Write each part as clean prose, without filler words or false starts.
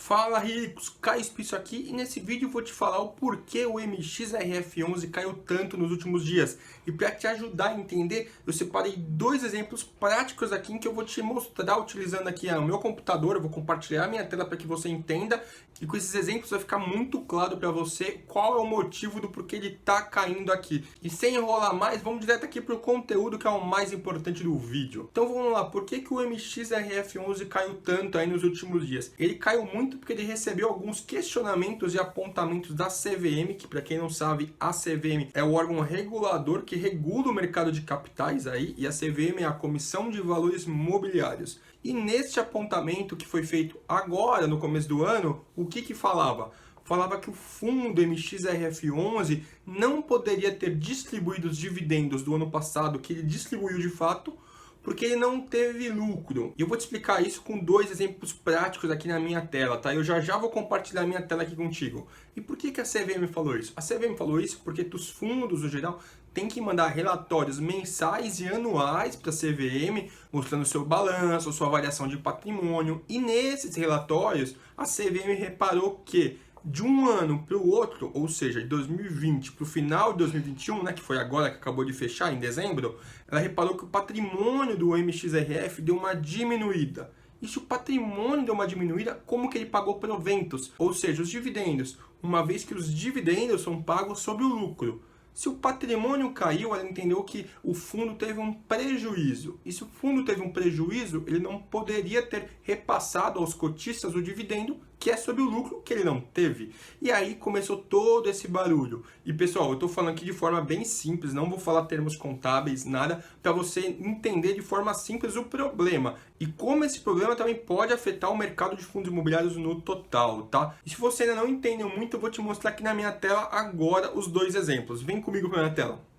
Fala ricos, Caio Spício aqui e nesse vídeo eu vou te falar o porquê o MXRF11 caiu tanto nos últimos dias. E para te ajudar a entender, eu separei dois exemplos práticos aqui em que eu vou te mostrar utilizando aqui o meu computador. Eu vou compartilhar a minha tela para que você entenda e com esses exemplos vai ficar muito claro para você qual é o motivo do porquê ele está caindo aqui. E sem enrolar mais, vamos direto aqui para o conteúdo que é o mais importante do vídeo. Então vamos lá, por que o MXRF11 caiu tanto aí nos últimos dias? Ele caiu muito porque ele recebeu alguns questionamentos e apontamentos da CVM, que para quem não sabe, a CVM é o órgão regulador que regula o mercado de capitais aí, e a CVM é a Comissão de Valores Mobiliários. E neste apontamento que foi feito agora, no começo do ano, o que falava? Falava que o fundo MXRF11 não poderia ter distribuído os dividendos do ano passado, que ele distribuiu de fato, porque ele não teve lucro. E eu vou te explicar isso com dois exemplos práticos aqui na minha tela, tá? Eu já vou compartilhar minha tela aqui contigo. E por que a CVM falou isso? A CVM falou isso porque os fundos, no geral, têm que mandar relatórios mensais e anuais para a CVM, mostrando seu balanço, sua variação de patrimônio. E nesses relatórios, a CVM reparou que de um ano para o outro, ou seja, de 2020 para o final de 2021, né, que foi agora que acabou de fechar, em dezembro, ela reparou que o patrimônio do MXRF deu uma diminuída. E se o patrimônio deu uma diminuída, como que ele pagou proventos? Ou seja, os dividendos, uma vez que os dividendos são pagos sobre o lucro. Se o patrimônio caiu, ela entendeu que o fundo teve um prejuízo. E se o fundo teve um prejuízo, ele não poderia ter repassado aos cotistas o dividendo, que é sobre o lucro que ele não teve. E aí começou todo esse barulho. E pessoal, eu estou falando aqui de forma bem simples, não vou falar termos contábeis, nada, para você entender de forma simples o problema. E como esse problema também pode afetar o mercado de fundos imobiliários no total, tá? E se você ainda não entendeu muito, eu vou te mostrar aqui na minha tela agora os dois exemplos. Vem comigo para minha tela.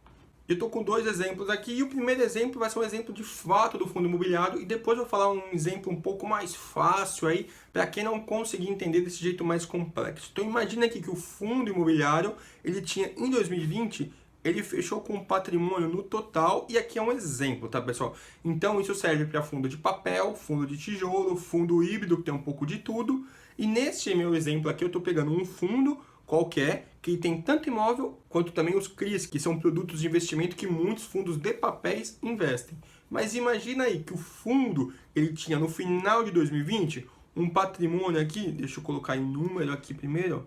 Eu estou com dois exemplos aqui e o primeiro exemplo vai ser um exemplo de fato do fundo imobiliário e depois eu vou falar um exemplo um pouco mais fácil aí para quem não conseguir entender desse jeito mais complexo. Então imagina aqui que o fundo imobiliário, ele tinha em 2020, ele fechou com um patrimônio no total e aqui é um exemplo, tá pessoal? Então isso serve para fundo de papel, fundo de tijolo, fundo híbrido que tem um pouco de tudo e neste meu exemplo aqui eu estou pegando um fundo qualquer, que tem tanto imóvel quanto também os CRIs, que são produtos de investimento que muitos fundos de papéis investem. Mas imagina aí que o fundo, ele tinha no final de 2020, um patrimônio aqui, deixa eu colocar em número aqui primeiro,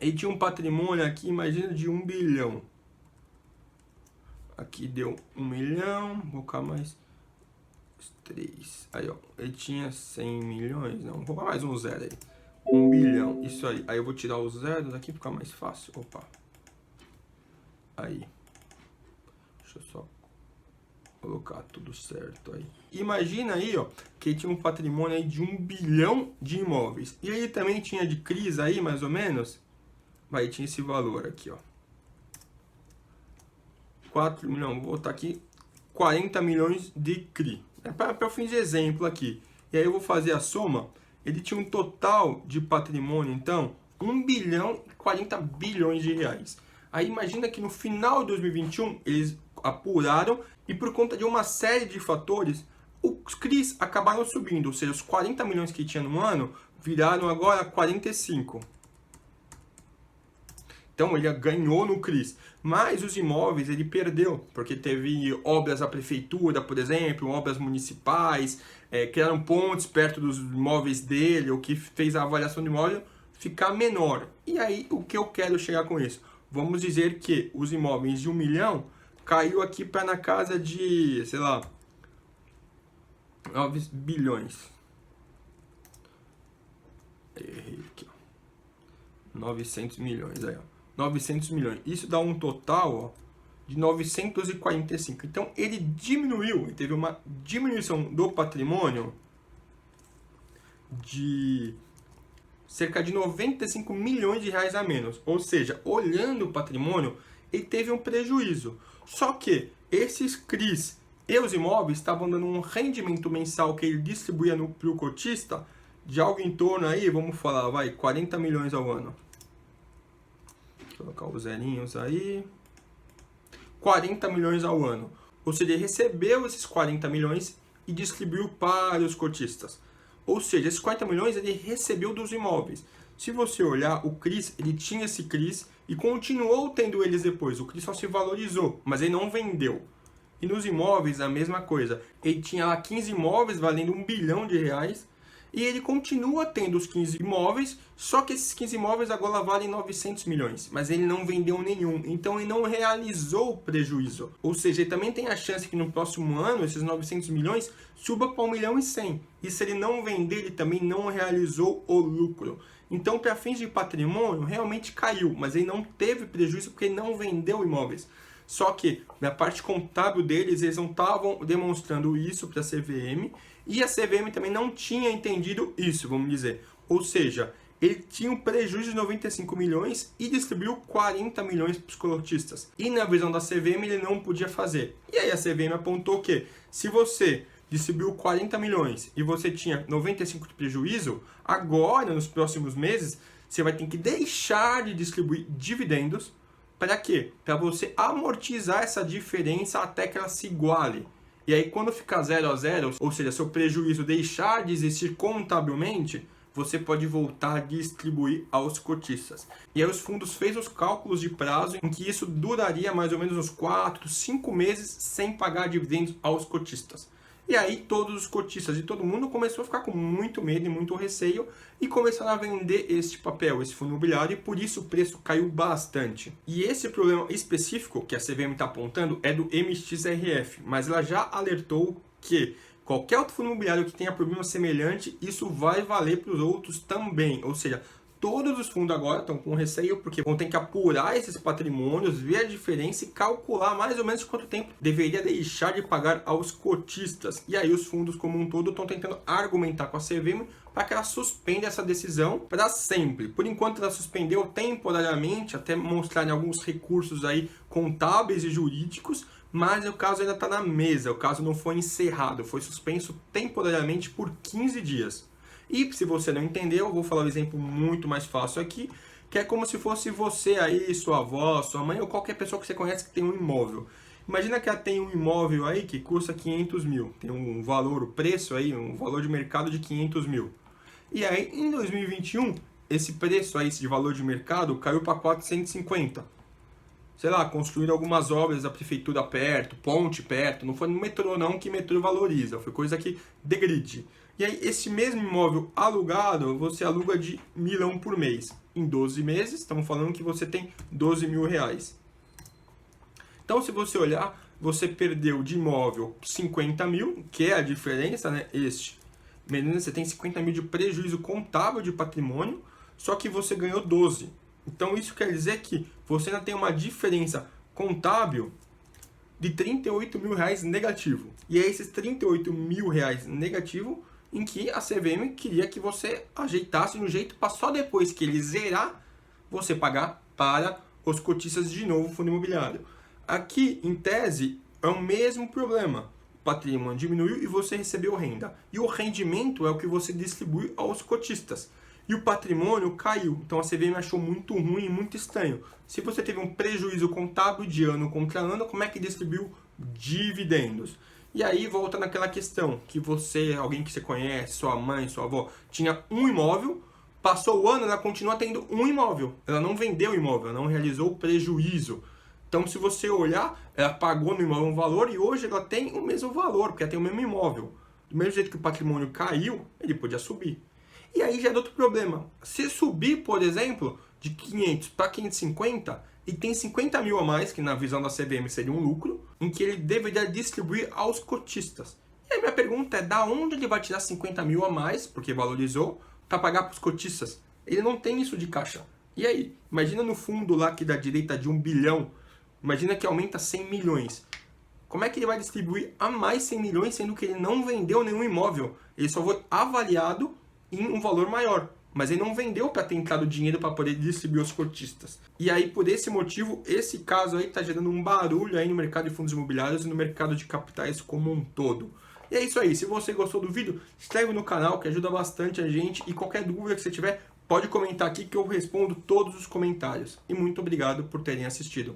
ele tinha um patrimônio aqui, imagina, de 1 bilhão. Aqui deu 1 milhão, vou colocar mais 3. Aí, ó, ele tinha 100 milhões, não, vou colocar mais um zero aí. 1 bilhão, isso aí. Aí eu vou tirar os zeros aqui para ficar mais fácil. Opa. Aí. Deixa eu só colocar tudo certo aí. Imagina aí, ó, que ele tinha um patrimônio aí de 1 bilhão de imóveis. E ele também tinha de CRIs aí, mais ou menos. Vai, tinha esse valor aqui, ó. 4 milhões, vou botar aqui 40 milhões de CRI. É para fins de exemplo aqui. E aí eu vou fazer a soma. Ele tinha um total de patrimônio, então, 1 bilhão e 40 bilhões de reais. Aí imagina que no final de 2021, eles apuraram e por conta de uma série de fatores, os CRIs acabaram subindo, ou seja, os 40 milhões que tinha no ano viraram agora 45. Então ele ganhou no CRIs, mas os imóveis ele perdeu, porque teve obras da prefeitura, por exemplo, obras municipais, criaram pontes perto dos imóveis dele, o que fez a avaliação do imóvel ficar menor. E aí o que eu quero chegar com isso? Vamos dizer que os imóveis de 1 milhão caiu aqui para na casa de, sei lá, 9 bilhões. Errei aqui, ó. 900 milhões aí, ó. 900 milhões. Isso dá um total, ó, de 945. Então, ele diminuiu, ele teve uma diminuição do patrimônio de cerca de 95 milhões de reais a menos. Ou seja, olhando o patrimônio, ele teve um prejuízo. Só que esses CRIs e os imóveis estavam dando um rendimento mensal que ele distribuía para o cotista de algo em torno aí, vamos falar, vai, 40 milhões ao ano. Vou colocar os zerinhos aí. 40 milhões ao ano. Ou seja, ele recebeu esses 40 milhões e distribuiu para os cotistas. Ou seja, esses 40 milhões ele recebeu dos imóveis. Se você olhar, o CRIs, ele tinha esse CRIs e continuou tendo eles depois. O CRIs só se valorizou, mas ele não vendeu. E nos imóveis, a mesma coisa. Ele tinha lá 15 imóveis valendo R$1 bilhão e ele continua tendo os 15 imóveis, só que esses 15 imóveis agora valem 900 milhões, mas ele não vendeu nenhum, então ele não realizou o prejuízo. Ou seja, ele também tem a chance que no próximo ano esses 900 milhões suba para 1 milhão e 100. E se ele não vender, ele também não realizou o lucro. Então, para fins de patrimônio, realmente caiu, mas ele não teve prejuízo porque ele não vendeu imóveis. Só que na parte contábil deles, eles não estavam demonstrando isso para a CVM e a CVM também não tinha entendido isso, vamos dizer. Ou seja, ele tinha um prejuízo de 95 milhões e distribuiu 40 milhões para os cotistas. E na visão da CVM ele não podia fazer. E aí a CVM apontou que se você distribuiu 40 milhões e você tinha 95 de prejuízo, agora nos próximos meses você vai ter que deixar de distribuir dividendos. Para quê? Para você amortizar essa diferença até que ela se iguale. E aí quando ficar 0 a 0, ou seja, seu prejuízo deixar de existir contabilmente, você pode voltar a distribuir aos cotistas. E aí os fundos fez os cálculos de prazo em que isso duraria mais ou menos uns 4, 5 meses sem pagar dividendos aos cotistas. E aí todos os cotistas de todo mundo começou a ficar com muito medo e muito receio e começaram a vender este papel, esse fundo imobiliário, e por isso o preço caiu bastante. E esse problema específico que a CVM está apontando é do MXRF, mas ela já alertou que qualquer outro fundo imobiliário que tenha problema semelhante, isso vai valer para os outros também. Ou seja, todos os fundos agora estão com receio porque vão ter que apurar esses patrimônios, ver a diferença e calcular mais ou menos quanto tempo deveria deixar de pagar aos cotistas. E aí os fundos como um todo estão tentando argumentar com a CVM para que ela suspenda essa decisão para sempre. Por enquanto ela suspendeu temporariamente, até mostrar alguns recursos aí contábeis e jurídicos, mas o caso ainda está na mesa, o caso não foi encerrado, foi suspenso temporariamente por 15 dias. E se você não entendeu, eu vou falar um exemplo muito mais fácil aqui, que é como se fosse você aí, sua avó, sua mãe ou qualquer pessoa que você conhece que tem um imóvel. Imagina que ela tem um imóvel aí que custa 500 mil, tem um valor, o preço aí, um valor de mercado de 500 mil. E aí, em 2021, esse preço aí de valor de mercado caiu para 450. Sei lá, construíram algumas obras da prefeitura perto, ponte perto, não foi no metrô não, que metrô valoriza, foi coisa que degride. E aí, esse mesmo imóvel alugado, você aluga de R$1 milhão por mês. Em 12 meses, estamos falando que você tem R$12 mil. Então, se você olhar, você perdeu de imóvel 50 mil, que é a diferença, né? Menina, você tem 50 mil de prejuízo contábil de patrimônio, só que você ganhou 12. Então, isso quer dizer que você ainda tem uma diferença contábil de R$38 mil negativo. E é esses R$38 mil negativo em que a CVM queria que você ajeitasse no jeito para só depois que ele zerar, você pagar para os cotistas de novo o fundo imobiliário. Aqui, em tese, é o mesmo problema. O patrimônio diminuiu e você recebeu renda. E o rendimento é o que você distribui aos cotistas. E o patrimônio caiu. Então a CVM achou muito ruim e muito estranho. Se você teve um prejuízo contábil de ano contra ano, como é que distribuiu dividendos? E aí volta naquela questão que você, alguém que você conhece, sua mãe, sua avó, tinha um imóvel, passou o ano, ela continua tendo um imóvel. Ela não vendeu o imóvel, ela não realizou o prejuízo. Então, se você olhar, ela pagou no imóvel um valor e hoje ela tem o mesmo valor, porque ela tem o mesmo imóvel. Do mesmo jeito que o patrimônio caiu, ele podia subir. E aí já é outro problema. Se subir, por exemplo, de 500 para 550, e tem 50 mil a mais, que na visão da CVM seria um lucro, em que ele deveria distribuir aos cotistas. E aí minha pergunta é, da onde ele vai tirar 50 mil a mais, porque valorizou, para pagar para os cotistas? Ele não tem isso de caixa. E aí? Imagina no fundo lá que da direita de 1 bilhão, imagina que aumenta 100 milhões. Como é que ele vai distribuir a mais 100 milhões, sendo que ele não vendeu nenhum imóvel? Ele só foi avaliado em um valor maior, mas ele não vendeu para ter entrado dinheiro para poder distribuir aos cotistas. E aí, por esse motivo, esse caso aí está gerando um barulho aí no mercado de fundos imobiliários e no mercado de capitais como um todo. E é isso aí, se você gostou do vídeo, se inscreve no canal que ajuda bastante a gente, e qualquer dúvida que você tiver, pode comentar aqui que eu respondo todos os comentários. E muito obrigado por terem assistido.